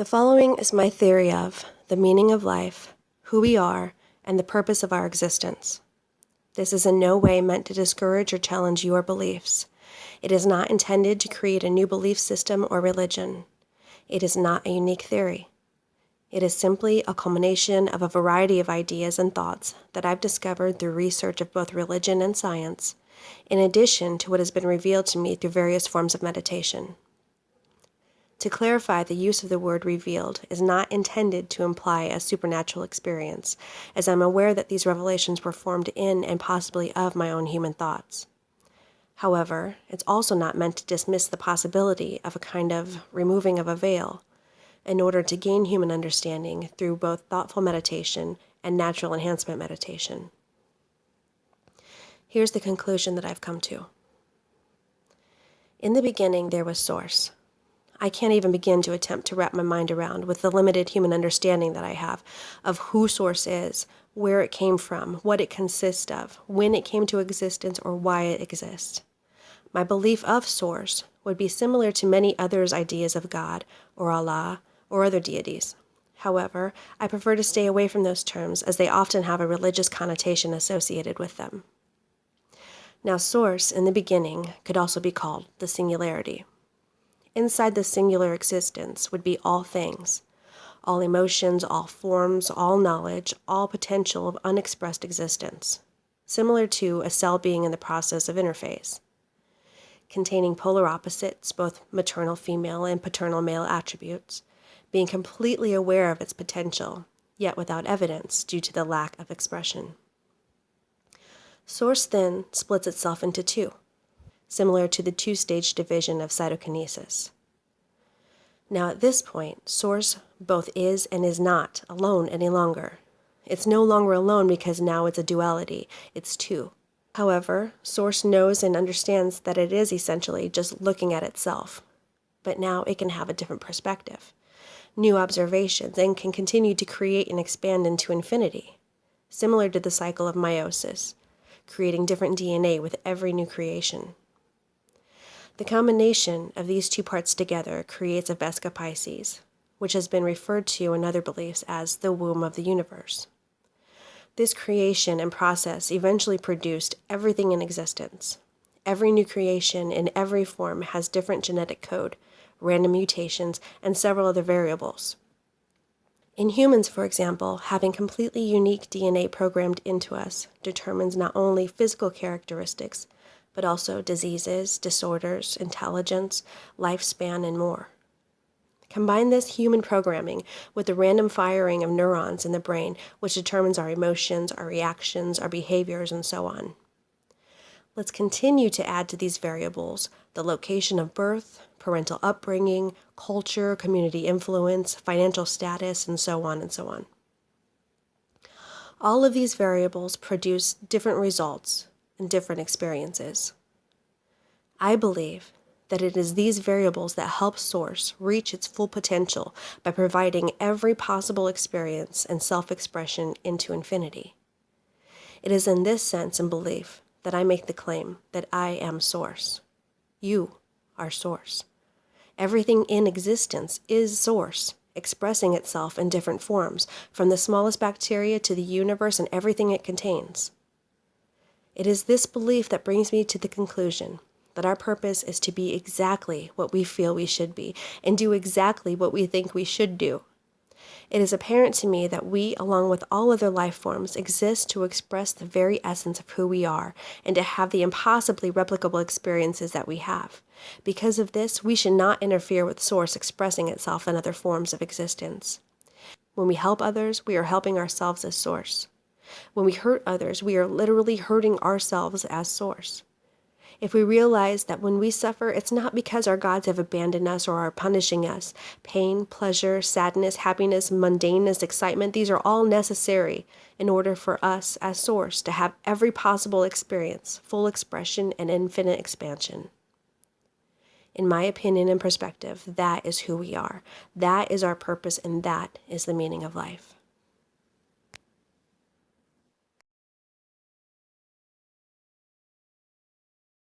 The following is my theory of the meaning of life, who we are, and the purpose of our existence. This is in no way meant to discourage or challenge your beliefs. It is not intended to create a new belief system or religion. It is not a unique theory. It is simply a culmination of a variety of ideas and thoughts that I've discovered through research of both religion and science, in addition to what has been revealed to me through various forms of meditation. To clarify, the use of the word revealed is not intended to imply a supernatural experience, as I'm aware that these revelations were formed in and possibly of my own human thoughts. However, it's also not meant to dismiss the possibility of a kind of removing of a veil in order to gain human understanding through both thoughtful meditation and natural enhancement meditation. Here's the conclusion that I've come to. In the beginning, there was Source. I can't even begin to attempt to wrap my mind around, with the limited human understanding that I have, of who Source is, where it came from, what it consists of, when it came to existence, or why it exists. My belief of Source would be similar to many others' ideas of God, or Allah, or other deities. However, I prefer to stay away from those terms, as they often have a religious connotation associated with them. Now, Source, in the beginning, could also be called the singularity. Inside the singular existence would be all things, all emotions, all forms, all knowledge, all potential of unexpressed existence, similar to a cell being in the process of interphase, containing polar opposites, both maternal female and paternal male attributes, being completely aware of its potential, yet without evidence due to the lack of expression. Source then splits itself into two, similar to the two-stage division of cytokinesis. Now at this point, Source both is and is not alone any longer. It's no longer alone because now it's a duality, it's two. However, Source knows and understands that it is essentially just looking at itself, but now it can have a different perspective, new observations, and can continue to create and expand into infinity, similar to the cycle of meiosis, creating different DNA with every new creation. The combination of these two parts together creates a Vesica Pisces, which has been referred to in other beliefs as the womb of the universe. This creation and process eventually produced everything in existence. Every new creation in every form has different genetic code, random mutations, and several other variables. In humans, for example, having completely unique DNA programmed into us determines not only physical characteristics, but also diseases, disorders, intelligence, lifespan, and more. Combine this human programming with the random firing of neurons in the brain, which determines our emotions, our reactions, our behaviors, and so on. Let's continue to add to these variables the location of birth, parental upbringing, culture, community influence, financial status, and so on and so on. All of these variables produce different results and different experiences. I believe that it is these variables that help Source reach its full potential by providing every possible experience and self-expression into infinity. It is in this sense and belief that I make the claim that I am Source. You are Source. Everything in existence is Source, expressing itself in different forms, from the smallest bacteria to the universe and everything it contains. It is this belief that brings me to the conclusion that our purpose is to be exactly what we feel we should be and do exactly what we think we should do. It is apparent to me that we, along with all other life forms, exist to express the very essence of who we are and to have the impossibly replicable experiences that we have. Because of this, we should not interfere with Source expressing itself in other forms of existence. When we help others, we are helping ourselves as Source. When we hurt others, we are literally hurting ourselves as Source. If we realize that when we suffer, it's not because our gods have abandoned us or are punishing us. Pain, pleasure, sadness, happiness, mundaneness, excitement, these are all necessary in order for us as Source to have every possible experience, full expression, and infinite expansion. In my opinion and perspective, that is who we are. That is our purpose, and that is the meaning of life.